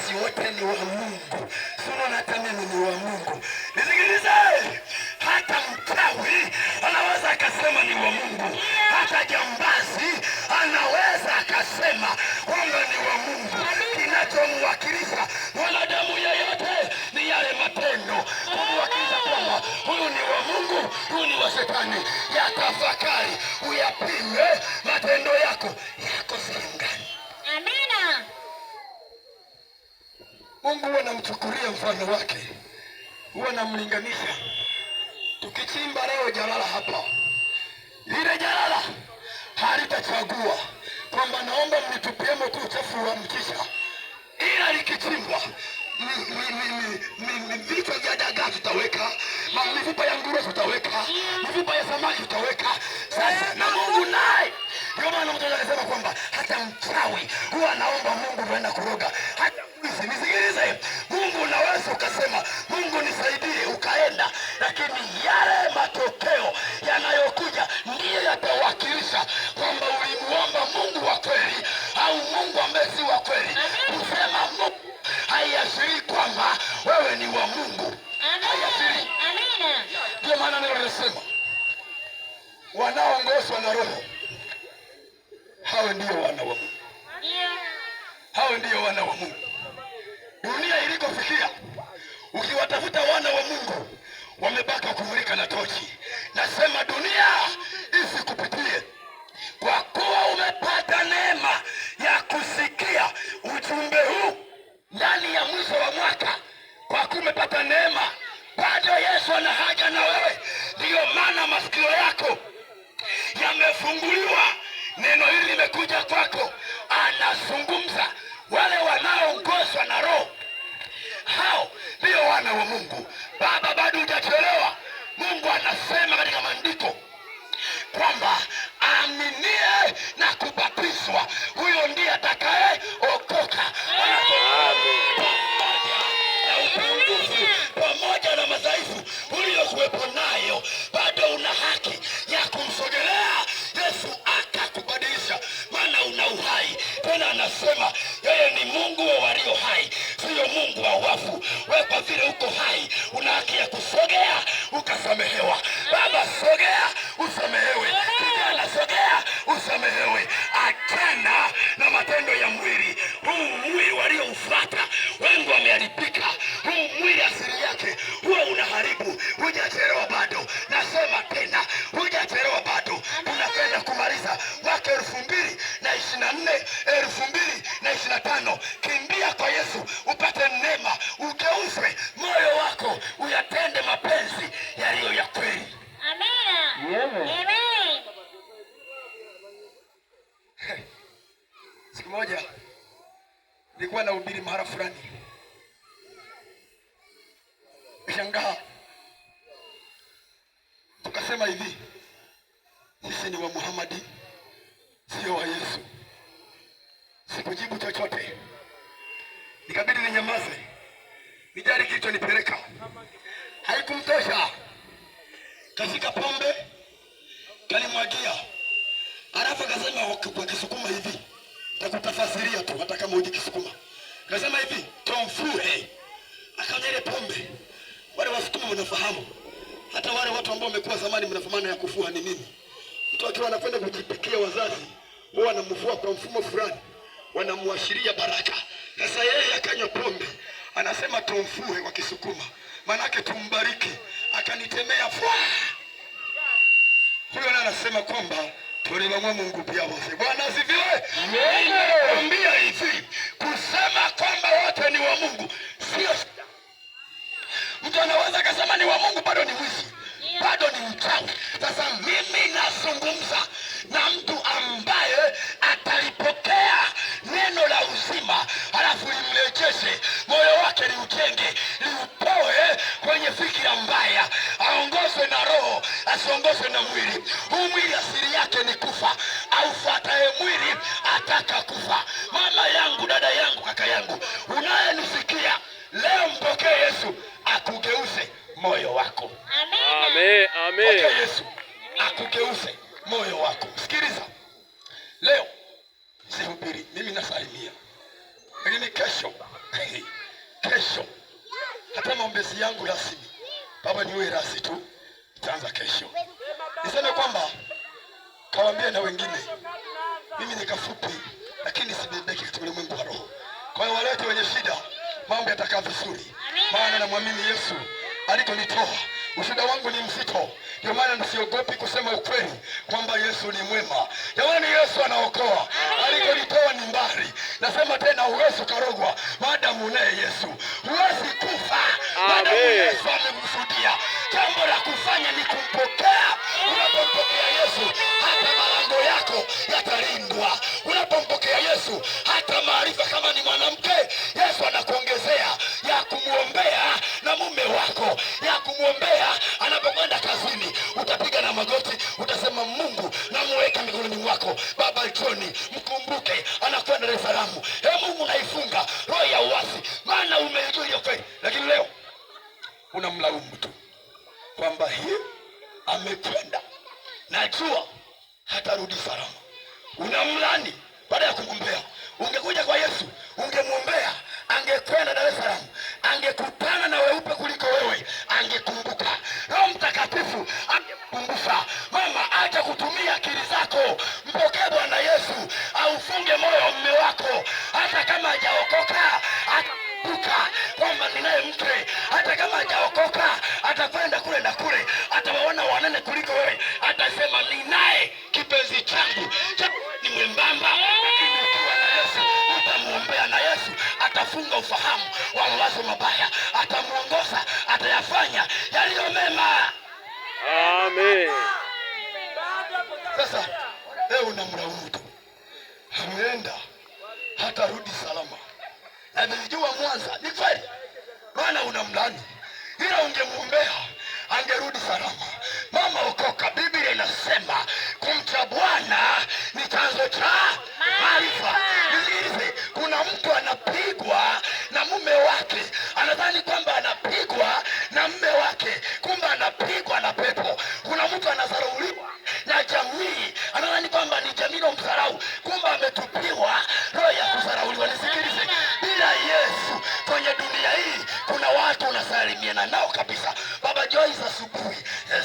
sisi wote ni wa Mungu. Sio hata mimi ni wa Mungu. Nisikilize. Hata mchawi anaweza akasema ni wa Mungu. Hata jambazi anaweza akasema kwamba ni wa Mungu. Kinachomwakilisha mwanadamu yeyote ni yale matendo kumwakilisha kwamba huyu ni wa Mungu, huyu ni wa Shetani. Yatafakari, uyapime matendo yako sehemu gani. Amina. Mungu huwa anamchukulia mfano wake, huwa anamlinganisha. Tukichimba leo jalala hapa, lile jalala halitachagua kwamba naomba mnitupiemo tu uchafu wa mkisha, ila likichimbwa vichwa vya dagaa tutaweka, mifupa ya nguruwe tutaweka, mifupa ya samaki tutaweka. Sasa na Mungu naye, ndio maana mtu anasema kwamba hata mchawi huwa anaomba Mungu kwenda kuroga. Hata mwizi, nisikilize, Mungu unaweza ukasema Mungu nisaidie, ukaenda, lakini yale matokeo yanayokuja ndiyo yatawakilisha kwamba ulimuomba Mungu wa kweli au Mungu ambaye si wa kweli. Kusema Mungu haiashirii kwamba wewe ni wa Mungu. Haiashirii. Amina. Ndio maana neno linasema wanaoongozwa na Roho hao ndio wana wa Mungu. Hao ndio wana wa Mungu. Dunia ilikofikia, ukiwatafuta wana wa Mungu wamebaki kumulika na tochi. Nasema dunia isikupitie, kwa kuwa umepata neema ya kusikia ujumbe huu ndani ya mwisho wa mwaka. Kwa kuwa umepata neema, bado Yesu ana haja na wewe. Ndiyo maana masikio yako yamefunguliwa. Neno hili limekuja kwako, anazungumza. Wale wanaoongozwa na Roho, hao ndio wana wa Mungu. Baba, bado hujachelewa. Mungu anasema katika maandiko kwamba aaminie na kubatizwa, huyo ndiye atakaye okoka. Pamoja na madhaifu uliyokuwepo nayo, bado una haki ya kumsogelea Yesu akakubadilisha, maana una uhai. Tena anasema yeye ni Mungu wa walio hai, sio Mungu wa wafu. Wewe kwa vile uko hai, una haki ya kusogea ukasamehewa. Baba, sogea usamehewe. Kijana, sogea usamehewe. Achana na matendo ya mwili. Huu mwili walioufuata wengi wameharibika. Huu mwili asili yake huwa unaharibu. Hujachelewa bado. Nasema tena, hujachelewa bado. Tunakwenda kumaliza mwaka 2024, 2025. Kimbia kwa Yesu upate neema, ugeuzwe moyo wako uyatende mapenzi yaliyo ya kweli. Amina. Amen. Siku moja nilikuwa nahubiri mahali fulani, shangaa tukasema hivi, sisi ni wa Muhammad, sio wa Yesu. Sikujibu chochote, nikabidi ninyamaze, nijali kilichonipeleka. Haikumtosha, kafika pombe kalimwagia, alafu akasema kwa Kisukuma hivi, takutafasiria tu hata kama hujui Kisukuma. Akasema hivi, tomfuhe. Akanywa ile pombe. Wale Wasukuma wanafahamu, hata wale watu ambao wamekuwa zamani mnafahamu ya kufua ni nini. Mtu akiwa anakwenda kujipikia, wazazi wao wanamfua kwa mfumo fulani, wanamuashiria baraka. Sasa yeye akanywa pombe, anasema tomfuhe kwa Kisukuma, maana yake tumbariki. Akanitemea fwa. Huyo anasema kwamba tulimwamua Mungu pia wote. Bwana asifiwe. Amen. Nakwambia hivi, kusema kwamba wote ni wa Mungu sio shida. Mtu anaweza kusema ni wa Mungu bado ni mwizi, bado ni mchawi. Sasa mimi nazungumza na mtu ambaye atalipokea neno la uzima, halafu limrejeshe moyo wake, liujenge, liupoe kwenye fikira mbaya, aongozwe na Roho, asiongozwe na mwili. Huu mwili asili yake ni kufa, aufuataye mwili ataka kufa. Mama yangu, dada yangu, kaka yangu, unayenisikia leo, mpokee Yesu akugeuze moyo wako. Amen. Amen. Mpokee Yesu akugeuze moyo wako. Sikiliza, leo sihubiri, mimi nasalimia, lakini kesho kesho. Hata maombezi yangu rasmi, baba niwe rasmi tu, itaanza kesho. Niseme kwamba kawaambia na wengine, mimi ni kafupi lakini sibebeki katika ulimwengu wa roho. Kwa hiyo wale wenye shida, mambo yatakaa vizuri, maana namwamini Yesu alikonitoa. Ushuhuda wangu ni mzito, ndio maana nisiogopi kusema ukweli kwamba Yesu ni mwema. Jamani, Yesu anaokoa. Alikonitoa ni mbali. Nasema tena, huwezi karogwa maadamu unaye Yesu. Huwezi kufa maadamu Yesu amekusudia. Jambo la kufanya ni kumpokea. Unapompokea Yesu, hata malango yako yatalindwa. Unapompokea Yesu, hata maarifa, kama ni mwanamke, Yesu anakuongezea ya kumwombea na mume wako, ya kumwombea anapokwenda kazini. Utapiga na magoti, utasema, Mungu namuweka mikononi mwako. Baba John mkumbuke, anakwenda Dar es Salaam. Mungu naifunga roho ya uasi, maana umejua hiyo kweli. Lakini leo unamlaumu tu kwamba hii amekwenda, najua hatarudi salama. Unamlani baada ya kumwombea. Ungekuja kwa Yesu, ungemwombea, angekwenda Dar es Salaam, angekutana na weupe kuliko wewe, angekumbuka. Roho Mtakatifu angekumbusha. Mama, acha kutumia akili zako, mpokee Bwana Yesu, aufunge moyo wa mume wako. Hata kama hajaokoka, atakumbuka kwamba ninaye mke. Hata kama hajaokoka, atakwenda kule na kule, atawaona wanene kuliko wewe, atasema, ninaye kipenzi changu ni mwembamba. Lakini ukiwa na Yesu, utamwombea na Yesu atafunga ufahamu wa mawazo mabaya, atamuongoza, atayafanya yaliyo mema. Amen. Sasa leo unamlaumu tu, ameenda hatarudi salama. Na nilijua Mwanza ni kweli, maana unamlani, ila ungemwombea angerudi salama. Mama, okoka. Biblia inasema kumcha Bwana ni chanzo cha maarifa. Nisikilize, kuna mtu anapigwa na mume wake, anadhani kwamba anapigwa na mume wake, kumbe anapigwa na pepo. Kuna mtu anadharauliwa na jamii, anadhani kwamba ni jamii na mdharau, kumbe ametupiwa roho ya kudharauliwa. Nisikilize, bila Yesu kwenye dunia hii kuna watu unasalimiana nao kabisa. Baba Joyce asubuhi,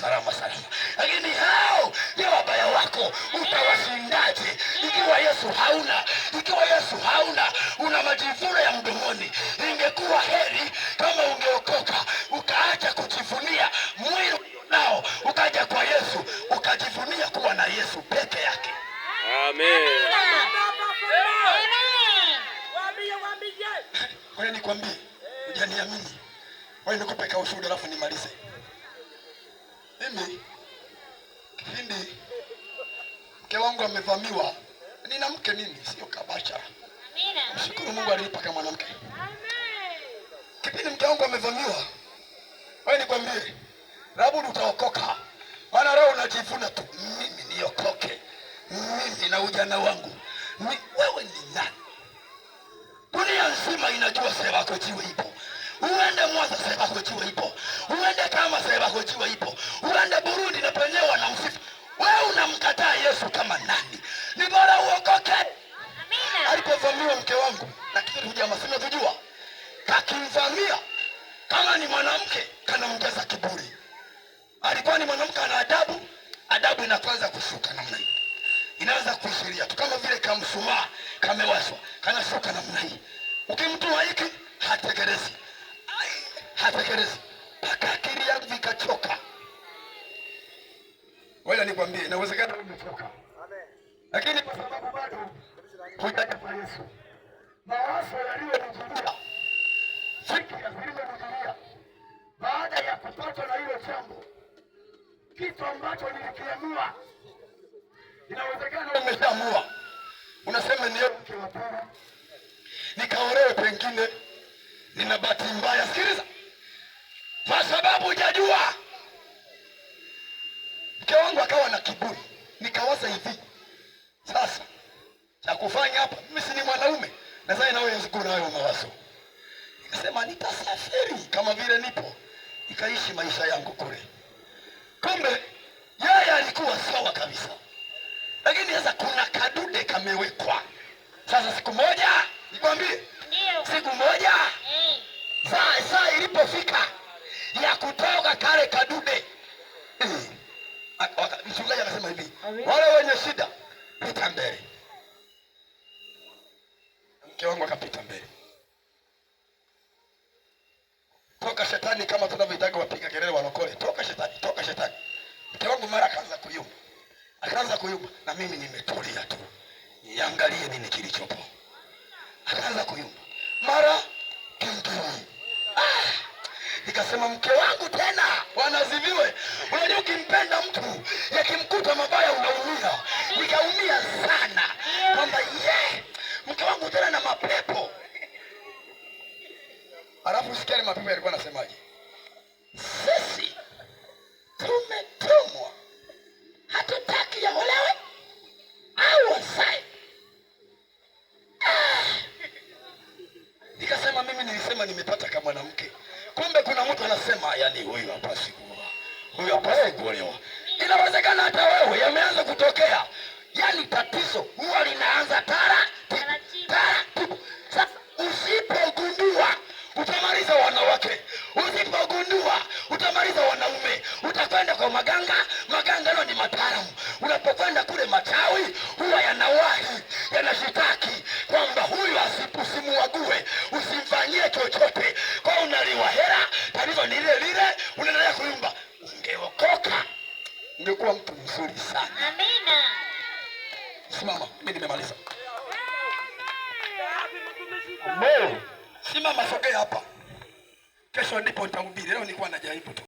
salama salama. Lakini hao ndio wabaya wako. Utawashindaje ikiwa Yesu hauna? Ikiwa Yesu hauna, una majivuno ya mdomoni. Ingekuwa heri kama ungeokoka, ukaacha kujivunia mwili nao, ukaja kwa Yesu, ukajivunia kuwa na Yesu peke yake. Amen. Wewe nikwambie, hujaniamini. Wewe nikupe ushuhuda alafu nimalize. Mimi kipindi mke wangu amevamiwa, nina mke nini, sio kabachara. Mshukuru Mungu alinipa kama mwanamke. Kipindi mke wangu amevamiwa, wewe nikwambie, labda utaokoka. Maana leo unajivuna tu, mimi niokoke, mimi na ujana wangu. Wewe ni nani? Dunia nzima inajua Sebako Jiwe ipo. Uende Mwanza, Sebako Jiwe ipo. Uende kama Sebako Jiwe ipo. Uende Burundi na penyewe wanamsifu. Wewe unamkataa Yesu kama nani? Ni bora uokoke. Amina. Alipovamiwa mke wangu, na kitu jamaa sema tujua, kakimvamia kama ni mwanamke kanamjaza kiburi. Alikuwa ni mwanamke ana adabu, adabu inaanza kushuka namna hii. Inaanza kuishiria tu kama vile kamsumaa kamewashwa, kanashuka namna hii. Ukimtuma hiki hatekelezi. Hatekelezi. Paka akili yangu ikachoka. Wewe nikwambie, inawezekana umechoka. Amen. Lakini kwa sababu bado hujaja kwa Yesu, mawazo yaliyonijilia, fikra zilizonijilia baada ya kupatwa na hilo jambo, kitu ambacho nilikiamua, inawezekana umeshaamua. Unasema ni mke wa pili, nikaolewe, pengine nina bahati mbaya. Sikiliza, kwa sababu hujajua. Mke wangu akawa na kiburi, nikawaza hivi, sasa cha kufanya hapa, mimi si ni mwanaume, nadhani nawe uko na hayo mawazo. Nikasema nitasafiri kama vile nipo, nikaishi maisha yangu kule. Kumbe yeye alikuwa sawa kabisa, lakini sasa kuna kadude kamewekwa. Sasa siku moja, nikwambie, siku moja ilipofika ya kutoka kale kadude, mchungaji anasema hivi, wale wenye shida pita mbele. Mke wangu akapita mbele. Toka shetani, kama tunavyoitaka wapiga kelele walokole, toka shetani, toka shetani. Mke wangu mara akaanza kuyumba, na mimi nimetulia tu niangalie nini kilichopo. Akaanza kuyumba, mara kingine. Nikasema mke wangu tena, wanaziviwe. Unajua ukimpenda mtu yakimkuta mabaya unaumia. Nikaumia sana kwamba mke wangu tena na mapepo. Alafu sikia mapepo yalikuwa nasemaje? Sisi tumetumwa, hatutaki yaolewe au wasae. Nikasema mimi nilisema nimepata kama mwanamke. Kumbe kuna mtu anasema yani huyu hapasi kuoa, huyu hapasi kuolewa. Inawezekana hata wewe yameanza kutokea. Yani tatizo huwa linaanza taratibu. Sasa usipogundua utamaliza wanawake, usipogundua utamaliza wanaume. Utakwenda kwa maganga, maganga ndio ni mataalamu. Unapokwenda kule machawi huwa yanawahi, yanashitaki kwamba huyu usimuague, usimfanyie chochote. Kwa unaliwa hela, tatizo ni lile, unaendelea kuimba. Ungeokoka, ungekuwa mtu mzuri sana. Amina. Simama, mimi nimemaliza. Amen. Simama, sogea hapa. Kesho ndipo nitahubiri. Leo nilikuwa najaribu tu.